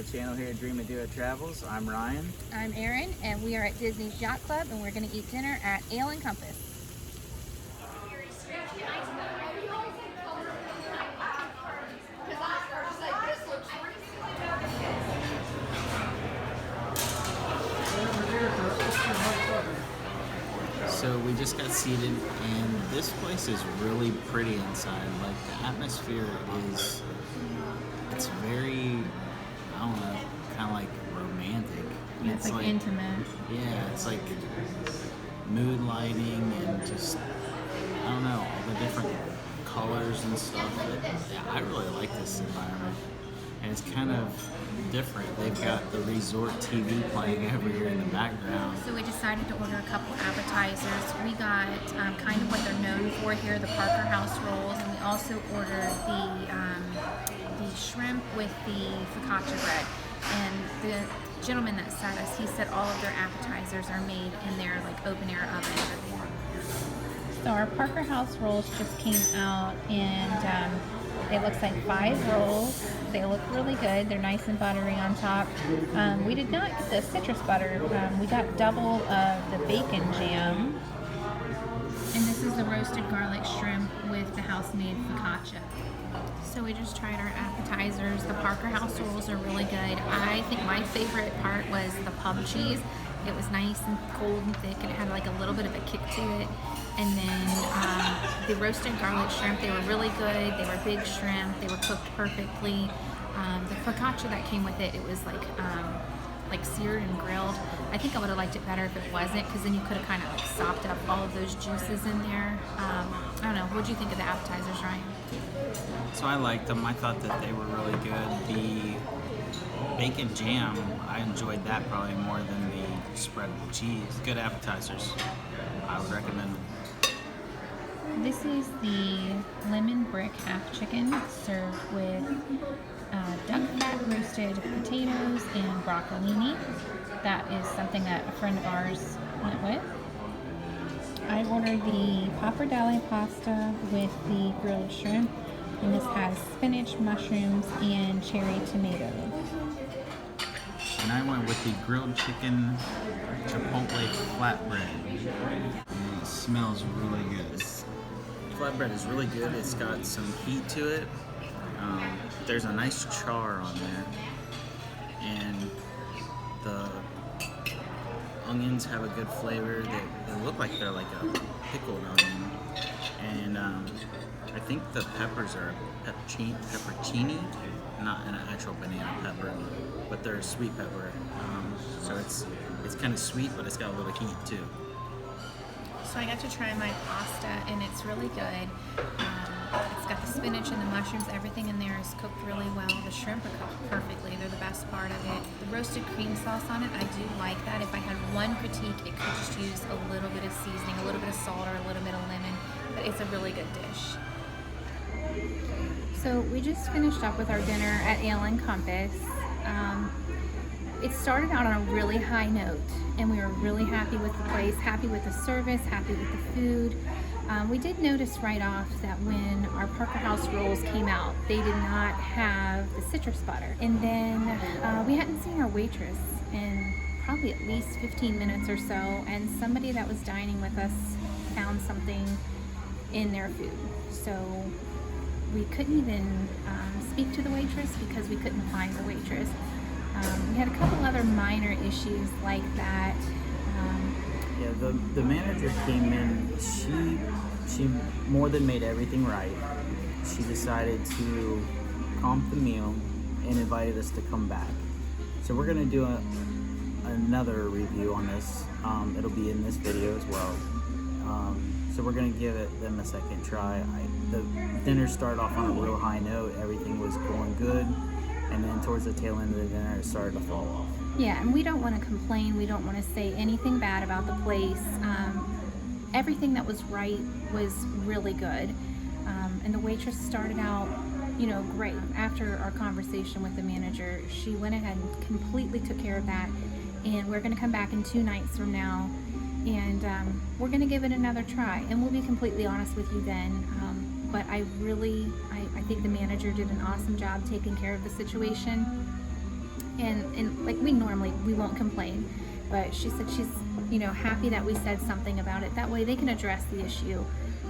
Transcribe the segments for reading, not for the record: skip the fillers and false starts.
the channel here, Dream of Duo Travels. I'm Ryan. I'm Erin, and we are at Disney's Yacht Club, and we're going to eat dinner at Ale and Compass. So we just got seated, and this place is really pretty inside. Like, the atmosphere is, it's very, I don't know, kind of like romantic. Yeah, it's like intimate. Yeah, it's like mood lighting and just, I don't know, all the different colors and stuff. Yeah, I really like this environment. And it's kind of different. They've got the resort TV playing over here in the background. So we decided to order a couple appetizers. We got kind of what they're known for here, the Parker House rolls, and we also ordered the shrimp with the focaccia bread. And the gentleman that sat us, he said all of their appetizers are made in their like open air oven. So our Parker House rolls just came out, and it looks like 5 rolls. They look really good. They're nice and buttery on top. We did not get the citrus butter. We got double of the bacon jam. And this is the roasted garlic shrimp with the house-made focaccia. So we just tried our appetizers. The Parker House rolls are really good. I think my favorite part was the pub cheese. It was nice and cold and thick, and it had like a little bit of a kick to it. And then the roasted garlic shrimp, they were really good. They were big shrimp. They were cooked perfectly. The focaccia that came with it, it was like seared and grilled. I think I would have liked it better if it wasn't, because then you could have kind of like sopped up all of those juices in there. I don't know. What did you think of the appetizers, Ryan? So I liked them. I thought that they were really good. The bacon jam, I enjoyed that probably more than the spread with cheese. Good appetizers. I would recommend them. This is the lemon brick half chicken served with duck fat roasted potatoes and broccolini. That is something that a friend of ours went with. I ordered the pappardelle pasta with the grilled shrimp, and this has spinach, mushrooms, and cherry tomatoes. And I went with the grilled chicken chipotle flatbread. It smells really good. This flatbread is really good. It's got some heat to it. There's a nice char on there. And the onions have a good flavor. They look like they're like a pickled onion. And I think the peppers are peppercini, not an actual banana pepper, but they're a sweet pepper. So it's kind of sweet, but it's got a little heat too. So I got to try my pasta, and it's really good. It's got the spinach and the mushrooms. Everything in there is cooked really well. The shrimp are cooked perfectly. They're the best part of it. The roasted cream sauce on it, I do like that. If I had one critique, it could just use a little bit of seasoning, a little bit of salt, or a little bit of lemon. But it's a really good dish. So we just finished up with our dinner at Ale and Compass. It started out on a really high note, and we were really happy with the place, happy with the service, happy with the food. We did notice right off that when our Parker House rolls came out, they did not have the citrus butter. And then we hadn't seen our waitress in probably at least 15 minutes or so, and somebody that was dining with us found something in their food. So we couldn't even speak to the waitress because we couldn't find the waitress. We had a couple other minor issues like that. Yeah, the manager came in. She more than made everything right. She decided to comp the meal and invited us to come back. So we're gonna do another review on this. It'll be in this video as well. So we're gonna give them a second try. The dinner started off on a real high note. Everything was going good. And then towards the tail end of the dinner, it started to fall off. Yeah, and we don't want to complain. We don't want to say anything bad about the place. Everything that was right was really good. And the waitress started out, great. After our conversation with the manager, she went ahead and completely took care of that. And we're going to come back in 2 nights from now, and we're going to give it another try. And we'll be completely honest with you then. But I think the manager did an awesome job taking care of the situation. and like we won't complain, but she said she's, you know, happy that we said something about it. That way they can address the issue.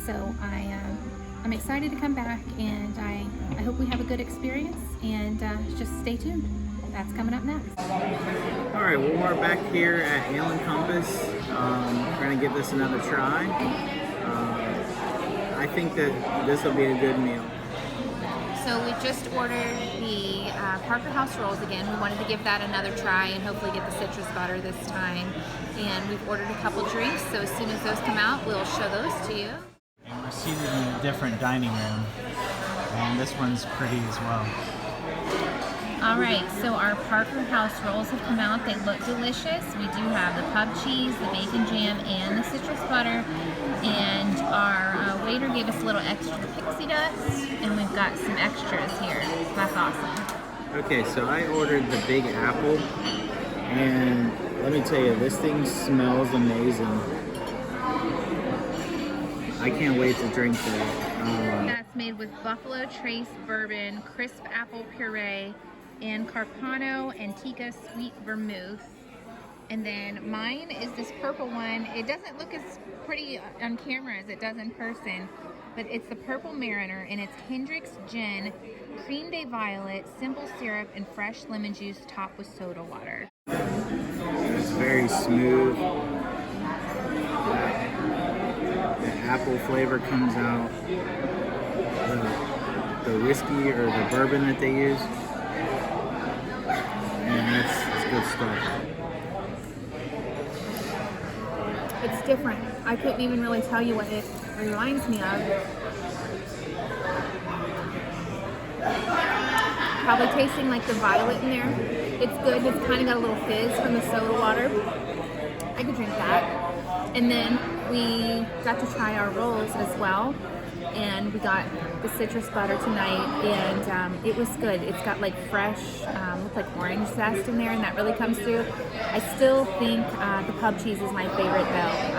So I'm excited to come back, and I hope we have a good experience, and just stay tuned. That's coming up next. All right, well, we're back here at Ale and Compass. We're gonna give this another try. I think that this will be a good meal. So we just ordered the Parker House rolls again. We wanted to give that another try and hopefully get the citrus butter this time. And we've ordered a couple drinks, so as soon as those come out, we'll show those to you. And we're seated in a different dining room, and this one's pretty as well. All right, so our Parker House rolls have come out. They look delicious. We do have the pub cheese, the bacon jam, and the citrus butter. And our waiter gave us a little extra pixie dust, and we've got some extras here. That's awesome. Okay, so I ordered the Big Apple, and let me tell you, this thing smells amazing. I can't wait to drink that. That's made with Buffalo Trace bourbon, crisp apple puree, and Carpano Antica sweet vermouth. And then mine is this purple one. It doesn't look as pretty on camera as it does in person, but it's the Purple Mariner, and it's Hendrick's Gin, Cream Day Violet, simple syrup, and fresh lemon juice topped with soda water. It's very smooth. The apple flavor comes out. The whiskey or the bourbon that they use. And it's good stuff. It's different. I couldn't even really tell you what it reminds me of. Probably tasting like the violet in there. It's good. It's kind of got a little fizz from the soda water. I could drink that. And then we got to try our rolls as well. And we got the citrus butter tonight, and it was good. It's got like fresh, look like orange zest in there, and that really comes through. I still think the pub cheese is my favorite though.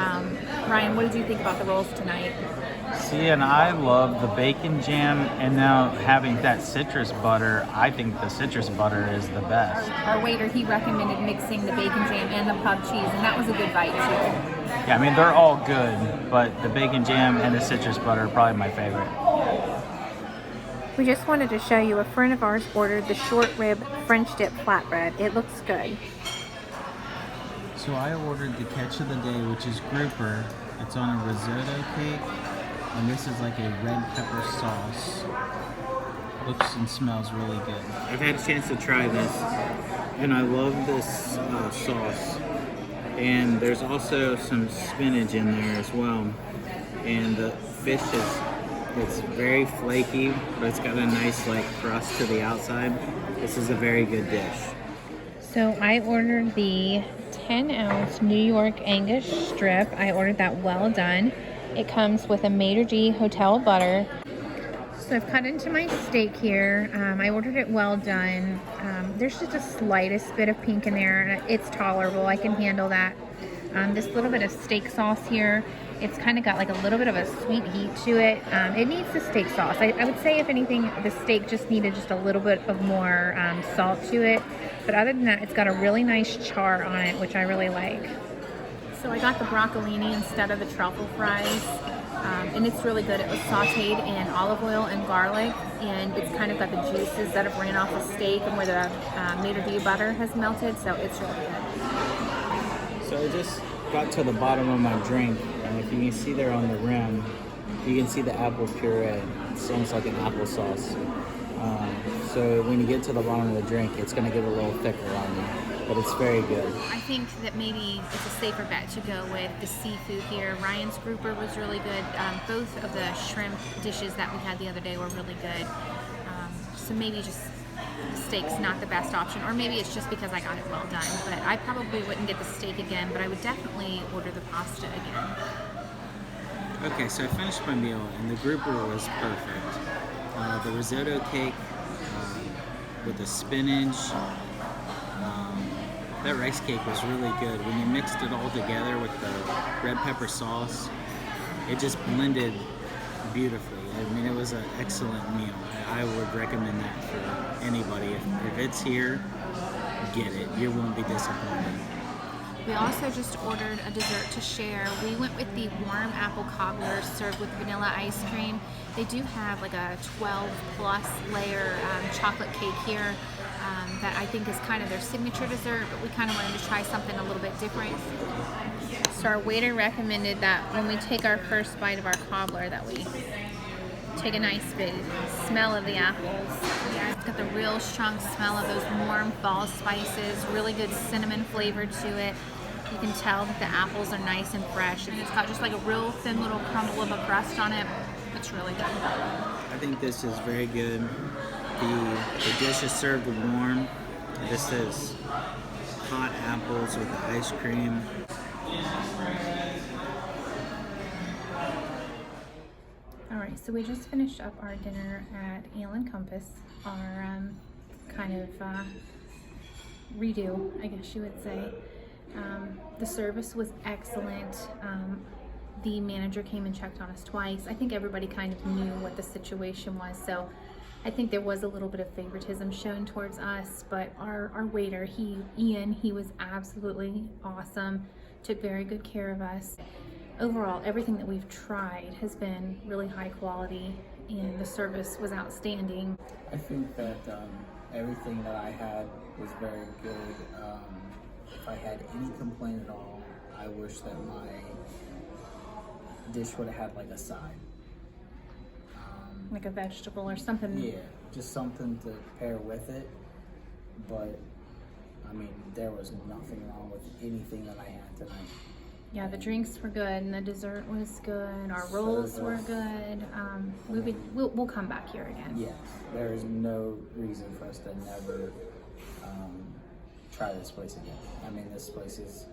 Ryan, what did you think about the rolls tonight? See, and I love the bacon jam, and now having that citrus butter, I think the citrus butter is the best. Our waiter, he recommended mixing the bacon jam and the pub cheese, and that was a good bite too. Yeah, I mean, they're all good, but the bacon jam and the citrus butter are probably my favorite. We just wanted to show you, a friend of ours ordered the short rib French dip flatbread. It looks good. So I ordered the catch of the day, which is grouper. It's on a risotto cake, and this is like a red pepper sauce. Looks and smells really good. I've had a chance to try this, and I love this sauce. And there's also some spinach in there as well. And the fish it's very flaky, but it's got a nice like crust to the outside. This is a very good dish. So I ordered the 10-ounce New York Angus strip. I ordered that well done. It comes with a maitre d' hotel butter. So I've cut into my steak here. I ordered it well done. There's just a slightest bit of pink in there. It's tolerable. I can handle that. This little bit of steak sauce here, it's kind of got like a little bit of a sweet heat to it. It needs the steak sauce. I would say, if anything, the steak just needed just a little bit of more salt to it. But other than that, it's got a really nice char on it, which I really like. So I got the broccolini instead of the truffle fries. And it's really good. It was sauteed in olive oil and garlic, and it's kind of got the juices that have ran off the steak and where the maitre d' butter has melted, so it's really good. So I just got to the bottom of my drink, and if you can see there on the rim, you can see the apple puree. It's almost like an applesauce. So when you get to the bottom of the drink, it's going to get a little thicker on you, but it's very good. I think that maybe it's a safer bet to go with the seafood here. Ryan's grouper was really good. Both of the shrimp dishes that we had the other day were really good. So maybe just the steak's not the best option, or maybe it's just because I got it well done. But I probably wouldn't get the steak again, but I would definitely order the pasta again. Okay, so I finished my meal, and the grouper was perfect. The risotto cake with the spinach, that rice cake was really good. When you mixed it all together with the red pepper sauce, it just blended beautifully. I mean, it was an excellent meal. I would recommend that for anybody. If it's here, get it. You won't be disappointed. We also just ordered a dessert to share. We went with the warm apple cobbler served with vanilla ice cream. They do have like a 12 plus layer chocolate cake here that I think is kind of their signature dessert, but we kind of wanted to try something a little bit different. So our waiter recommended that when we take our first bite of our cobbler that we take a nice big smell of the apples. It's got the real strong smell of those warm fall spices, really good cinnamon flavor to it. You can tell that the apples are nice and fresh, and it's got just like a real thin little crumble of a crust on it. It's really good. I think this is very good. The dish is served warm. This is hot apples with the ice cream. Alright, so we just finished up our dinner at Ale and Compass, our kind of redo, I guess you would say. The service was excellent. The manager came and checked on us twice. I think everybody kind of knew what the situation was, so I think there was a little bit of favoritism shown towards us, but our waiter, Ian, he was absolutely awesome, took very good care of us. Overall, everything that we've tried has been really high quality, and the service was outstanding. I think that everything that I had was very good. If I had any complaint at all, I wish that my dish would have had like a side. Like a vegetable or something. Yeah, just something to pair with it. But, I mean, there was nothing wrong with anything that I had tonight. Yeah, the drinks were good, and the dessert was good. Our rolls were good. We'll come back here again. Yes, there is no reason for us to never try this place again. I mean, this place is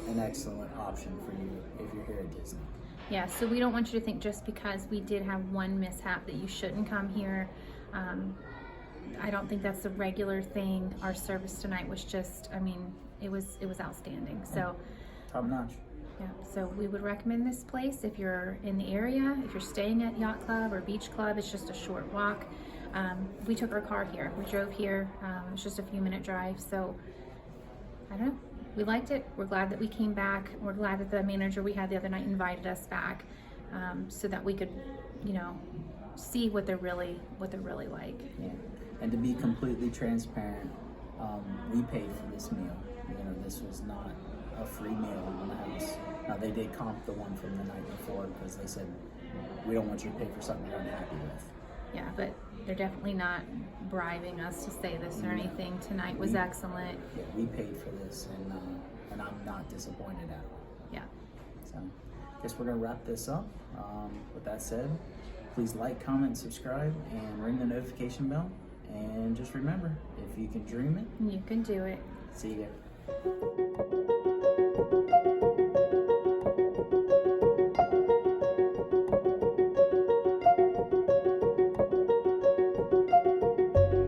an excellent option for you if you're here at Disney. Yeah, so we don't want you to think just because we did have one mishap that you shouldn't come here. I don't think that's a regular thing. Our service tonight was just, I mean, it was outstanding. So. Top notch. Yeah, so we would recommend this place if you're in the area, if you're staying at Yacht Club or Beach Club. It's just a short walk. We took our car here. We drove here. It's just a few minute drive. So, I don't know. We liked it. We're glad that we came back. We're glad that the manager we had the other night invited us back so that we could, you know, see what they're really like. Yeah. And to be completely transparent, we paid for this meal. You know, this was not a free meal on the house. Now, they did comp the one from the night before because they said, we don't want you to pay for something you're unhappy with. Yeah, but they're definitely not bribing us to say this or anything. Tonight was excellent. Yeah, we paid for this, and I'm not disappointed at all. Yeah. So, I guess we're going to wrap this up. With that said, please like, comment, subscribe, and ring the notification bell. And just remember, if you can dream it, You can do it. see you.